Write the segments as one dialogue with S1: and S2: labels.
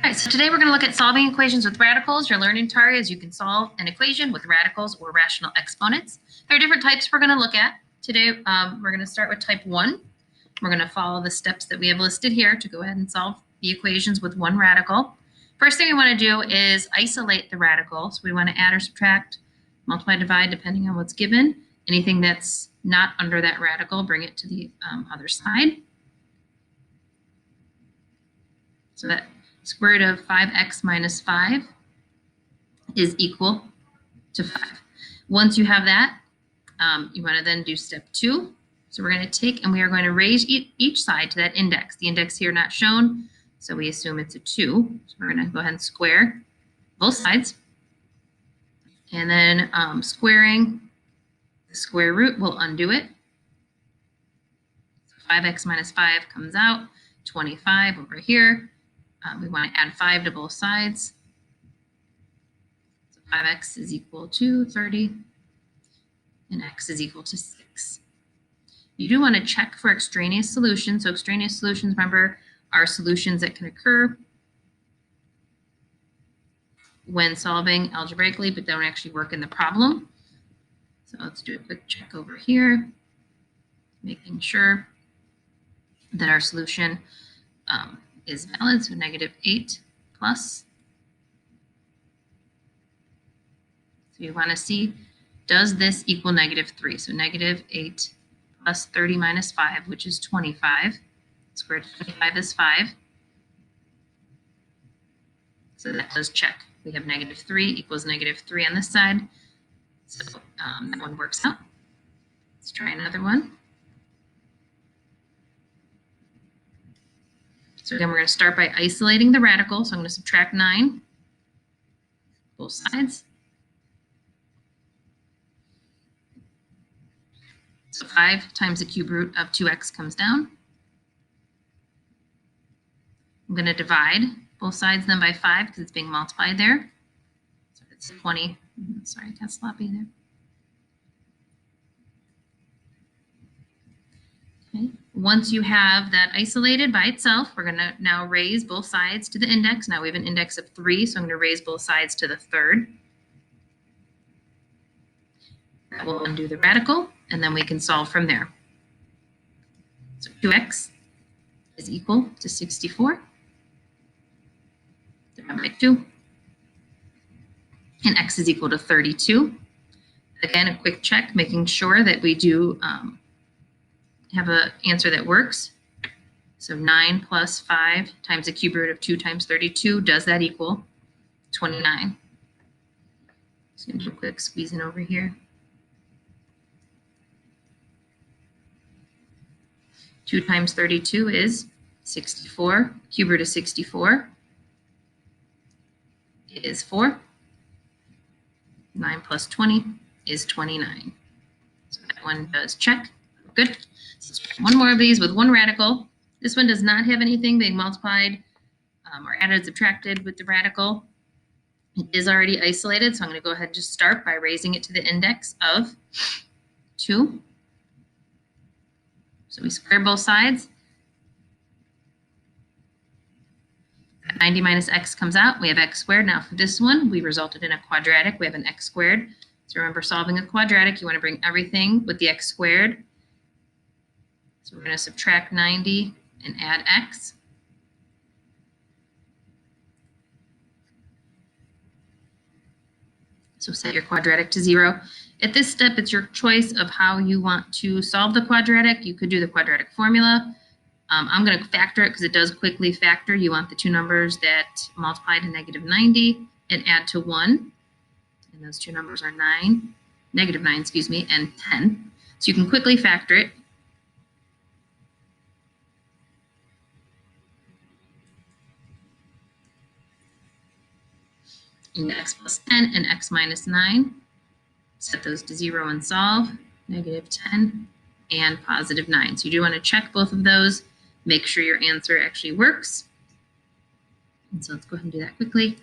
S1: All right, so today we're going to look at solving equations with radicals. Your learning target is you can solve an equation with radicals or rational exponents. There are different types we're going to look at. Today we're going to start with type 1. We're going to follow the steps that we have listed here to go ahead and solve the equations with one radical. First thing we want to do is isolate the radical. So we want to add or subtract, multiply, divide, depending on what's given. Anything that's not under that radical, bring it to the other side. So that square root of 5x minus 5 is equal to 5. Once you have that, you want to then do step 2. So we're going to take and we are going to raise each side to that index. The index here not shown, so we assume it's a 2. So we're going to go ahead and square both sides. And then squaring the square root will undo it. So 5x minus 5 comes out, 25 over here. We want to add 5 to both sides. So 5x is equal to 30, and x is equal to 6. You do want to check for extraneous solutions. So extraneous solutions, remember, are solutions that can occur when solving algebraically, but don't actually work in the problem. So let's do a quick check over here, making sure that our solution is valid, so -8 plus. So you want to see, does this equal -3? So -8 plus 30 minus 5, which is 25. Square root of 25 is 5. So that does check. We have -3 equals -3 on this side. So that one works out. Let's try another one. So again, we're going to start by isolating the radical. So I'm going to subtract 9, both sides. So 5 times the cube root of 2x comes down. I'm going to divide both sides then by 5 because it's being multiplied there. So it's 20. Sorry, I got sloppy there. Okay. Once you have that isolated by itself, we're going to now raise both sides to the index. Now we have an index of 3, so I'm going to raise both sides to the third. That will undo the radical, and then we can solve from there. So 2x is equal to 64 divided by 2, and x is equal to 32. Again, a quick check, making sure that we do have an answer that works. So 9 plus 5 times the cube root of 2 times 32, does that equal 29? Just going to do a quick squeezing over here. 2 times 32 is 64. Cube root of 64 is 4. 9 plus 20 is 29. So that one does check. Good. So one more of these with one radical. This one does not have anything being multiplied or added, subtracted with the radical. It is already isolated, so I'm going to go ahead and just start by raising it to the index of 2. So we square both sides. 90 minus x comes out. We have x squared. Now for this one, we resulted in a quadratic. We have an x squared. So remember, solving a quadratic, you want to bring everything with the x squared. So we're going to subtract 90 and add x. So set your quadratic to 0. At this step, it's your choice of how you want to solve the quadratic. You could do the quadratic formula. I'm going to factor it because it does quickly factor. You want the two numbers that multiply to -90 and add to 1. And those two numbers are -9, excuse me, and 10. So you can quickly factor it. Into x plus 10 and x minus 9. Set those to 0 and solve. -10 and +9. So you do want to check both of those. Make sure your answer actually works. And so let's go ahead and do that quickly.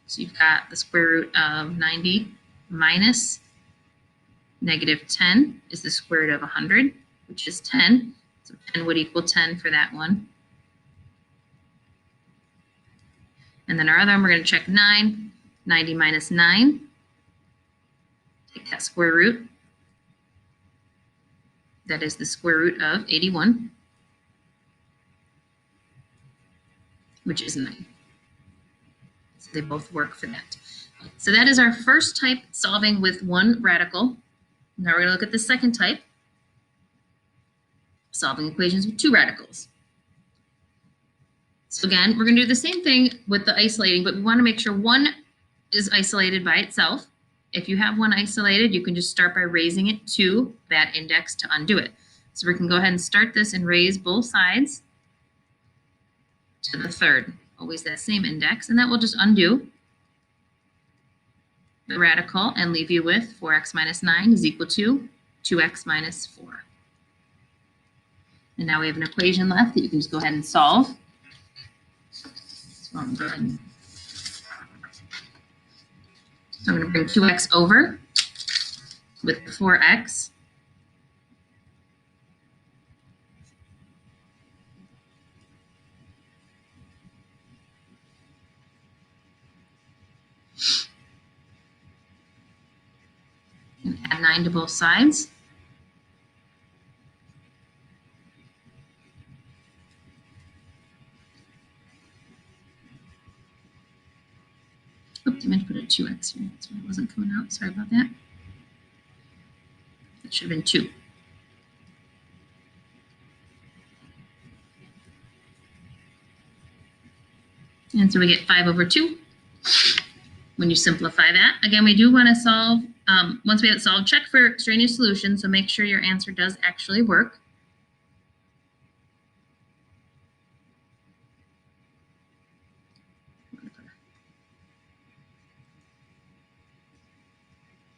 S1: So you've got the square root of 90 minus -10 is the square root of 100, which is 10. So 10 would equal 10 for that one. And then our other one, we're going to check 9. 90 minus 9. Take that square root. That is the square root of 81, which is 9. So they both work for that. So that is our first type, solving with one radical. Now we're going to look at the second type, solving equations with two radicals. So again, we're going to do the same thing with the isolating, but we want to make sure one is isolated by itself. If you have one isolated, you can just start by raising it to that index to undo it. So we can go ahead and start this and raise both sides to the third, always that same index, and that will just undo the radical and leave you with 4x minus 9 is equal to 2x minus 4. And now we have an equation left that you can just go ahead and solve. So I'm going to bring 2x over with 4x. And add 9 to both sides. Oops, I meant to put a 2x here. That's why it wasn't coming out. Sorry about that. That should have been 2. And so we get 5 over 2 when you simplify that. Again, we do want to solve, once we have it solved, check for extraneous solutions, so make sure your answer does actually work.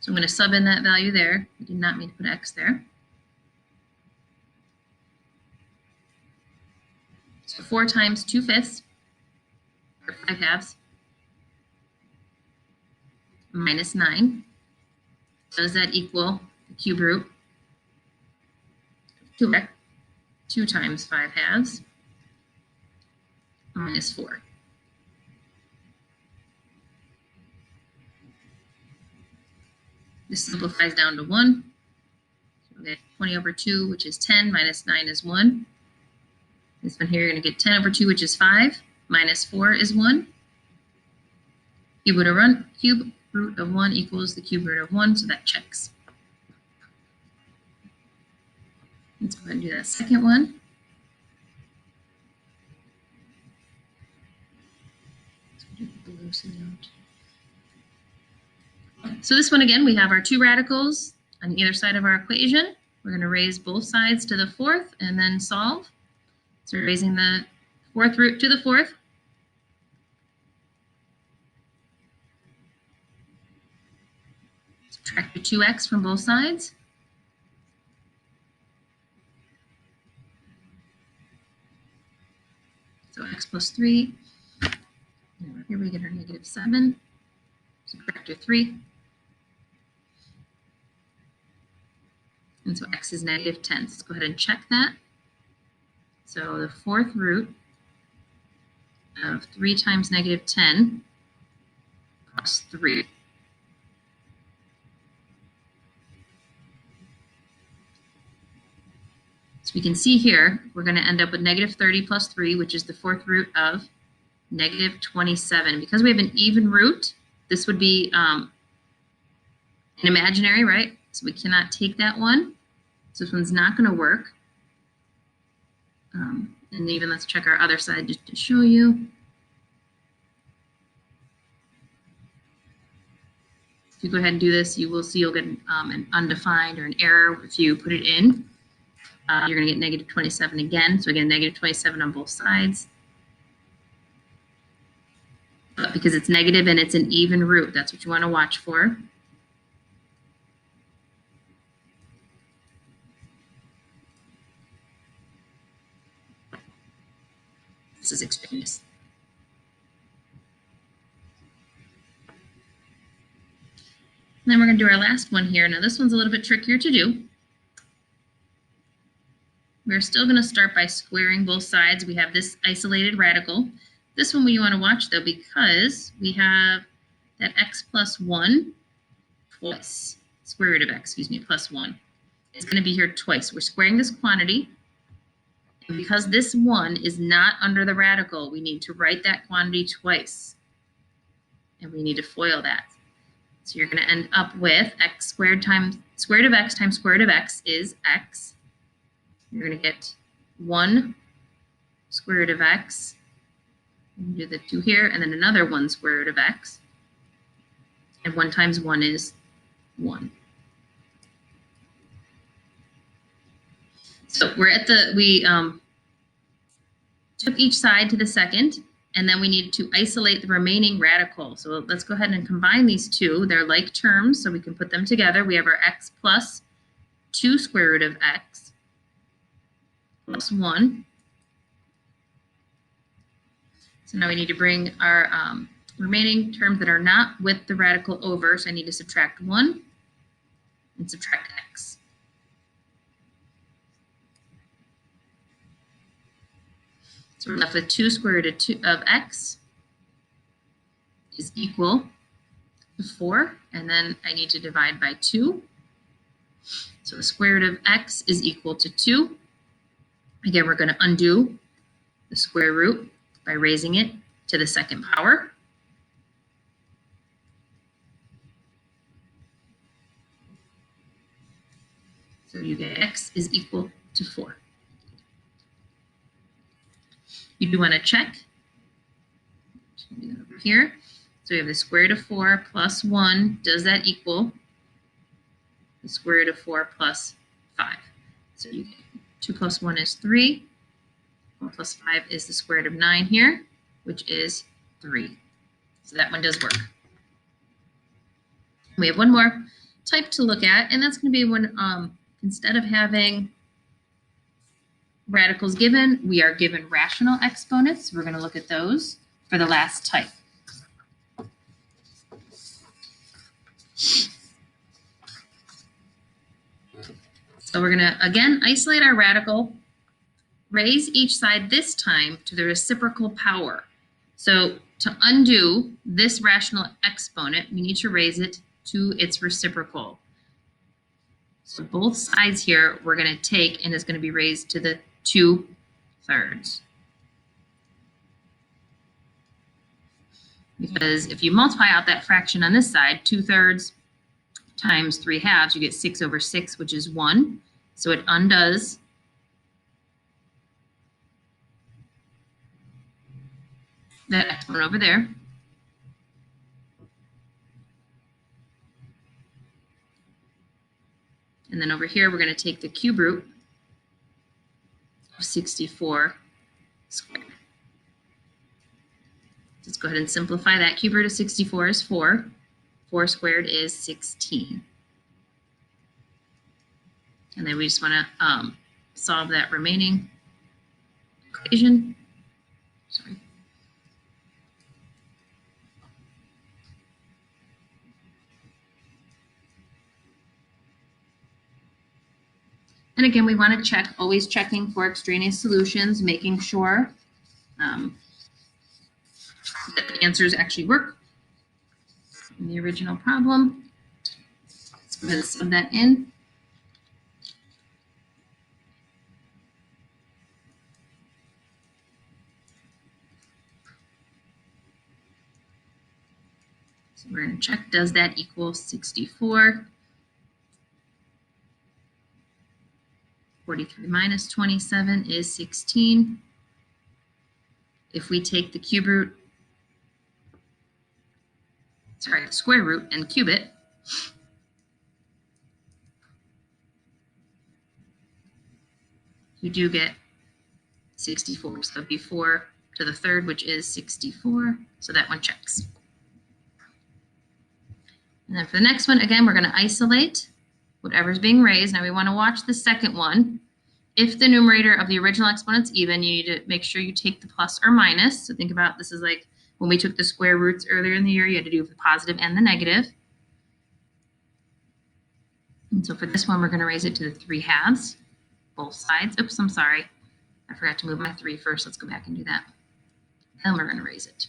S1: So I'm going to sub in that value there. I did not mean to put x there. So 4 times 2/5, or 5/2, minus 9. Does that equal the cube root? 2 times 5/2 minus 4. This simplifies down to 1. So we get 20 over 2, which is 10, minus 9 is 1. This one here, you're going to get 10 over 2, which is 5, minus 4 is 1. Cube root of 1 equals the cube root of 1, so that checks. Let's go ahead and do that second one. So this one, again, we have our two radicals on either side of our equation. We're going to raise both sides to the fourth and then solve. So we're raising the fourth root to the fourth. Subtract the 2x from both sides. So x plus 3. And here we get our negative 7. Subtract our 3. And so x is negative 10. So let's go ahead and check that. So the fourth root of 3 times negative 10 plus 3. So we can see here, we're going to end up with negative 30 plus 3, which is the fourth root of negative 27. Because we have an even root, this would be an imaginary, right? So we cannot take that one. So this one's not going to work. And even let's check our other side just to show you. If you go ahead and do this, you will see you'll get an undefined or an error if you put it in. You're going to get negative 27 again. So again, negative 27 on both sides. But because it's negative and it's an even root, that's what you want to watch for. This is extraneous. And then we're going to do our last one here. Now this one's a little bit trickier to do. We're still going to start by squaring both sides. We have this isolated radical. This one we want to watch though, because we have that x plus 1 twice. Square root of x, excuse me, plus 1. It's going to be here twice. We're squaring this quantity. And because this 1 is not under the radical, we need to write that quantity twice. And we need to FOIL that. So you're going to end up with x squared times square root of x times square root of x is x. You're going to get 1 square root of x. Do the 2 here, and then another 1 square root of x. And 1 times 1 is 1. So we're at we took each side to the second, and then we need to isolate the remaining radical. So let's go ahead and combine these two. They're like terms, so we can put them together. We have our x plus 2 square root of x plus 1. So now we need to bring our remaining terms that are not with the radical over. So I need to subtract 1 and subtract x. So we're left with 2 square root of x is equal to 4. And then I need to divide by 2. So the square root of x is equal to 2. Again, we're going to undo the square root by raising it to the second power. So you get x is equal to 4. You do want to check. Do that over here. So we have the square root of 4 plus 1. Does that equal the square root of 4 plus 5? So you get 2 plus 1 is 3. 4 plus 5 is the square root of 9 here, which is 3. So that one does work. We have one more type to look at, and that's going to be when instead of having radicals given, we are given rational exponents. We're going to look at those for the last type. So we're going to, again, isolate our radical, raise each side this time to the reciprocal power. So to undo this rational exponent, we need to raise it to its reciprocal. So both sides here we're going to take, and it's going to be raised to the 2/3. Because if you multiply out that fraction on this side, 2/3 times 3/2, you get 6/6, which is 1. So it undoes that exponent over there. And then over here, we're going to take the cube root of 64 squared. Let's go ahead and simplify that. Cube root of 64 is 4. 4 squared is 16. And then we just want to solve that remaining equation. Sorry. And again, we want to check, always checking for extraneous solutions, making sure that the answers actually work in the original problem. Let's go ahead and sub that in. So we're going to check, does that equal 64? 43 minus 27 is 16. If we take the cube root, sorry, square root and cube it, you do get 64. So it'd be 4 to the 3rd, which is 64. So that one checks. And then for the next one, again, we're going to isolate whatever's being raised. Now we want to watch the second one. If the numerator of the original exponent's even, you need to make sure you take the plus or minus. So think about this is like when we took the square roots earlier in the year, you had to do the positive and the negative. And so for this one, we're going to raise it to the 3/2, both sides. Oops, I'm sorry. I forgot to move my 3 first. Let's go back and do that. and we're going to raise it.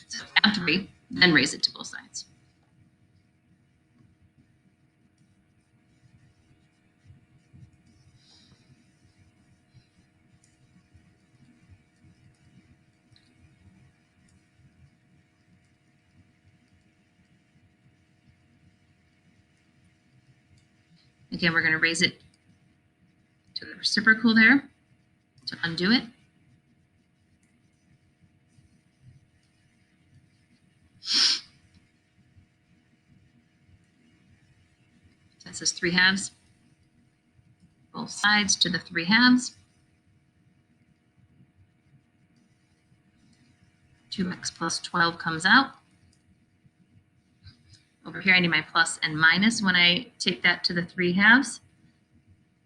S1: So add 3, then raise it to both sides. Again, we're going to raise it to the reciprocal there to undo it. That says 3/2. Both sides to the 3/2. 2x plus 12 comes out. Over here, I need my plus and minus when I take that to the 3/2.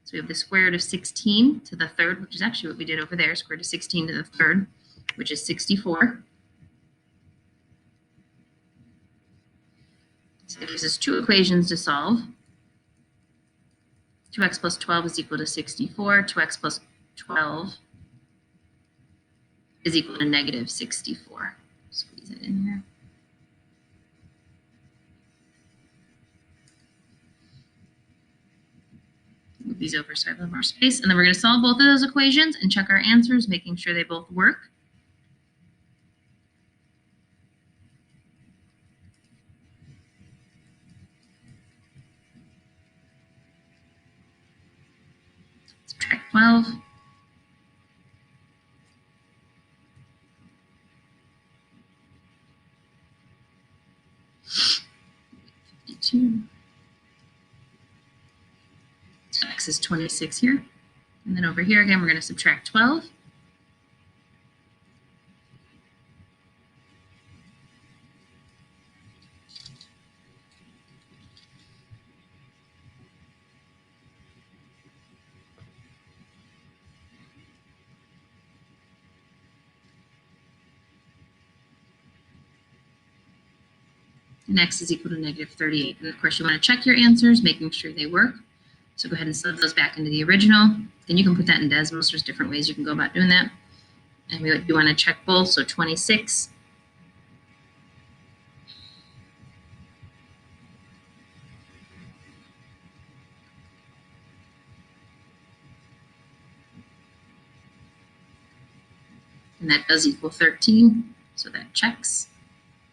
S1: So we have the square root of 16 to the 3rd, which is actually what we did over there, square root of 16 to the 3rd, which is 64. So it gives us 2 equations to solve. 2x plus 12 is equal to 64. 2x plus 12 is equal to negative 64. Squeeze it in here. Move these over so I have a little more space. And then we're going to solve both of those equations and check our answers, making sure they both work. Subtract 12. 52. So x is 26 here. And then over here again, we're going to subtract 12. And x is equal to negative 38. And of course, you want to check your answers, making sure they work. So go ahead and sub those back into the original. Then you can put that in decimals. There's different ways you can go about doing that. And we want to check both. So 26. And that does equal 13. So that checks.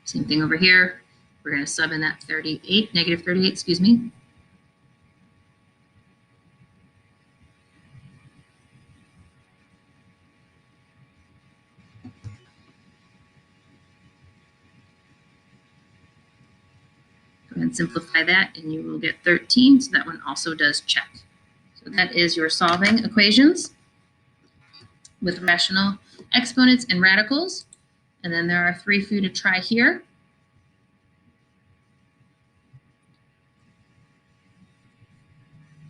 S1: Same thing over here. We're going to sub in that 38, negative 38, excuse me. Go ahead and simplify that and you will get 13. So that one also does check. So that is your solving equations with rational exponents and radicals. And then there are 3 for you to try here.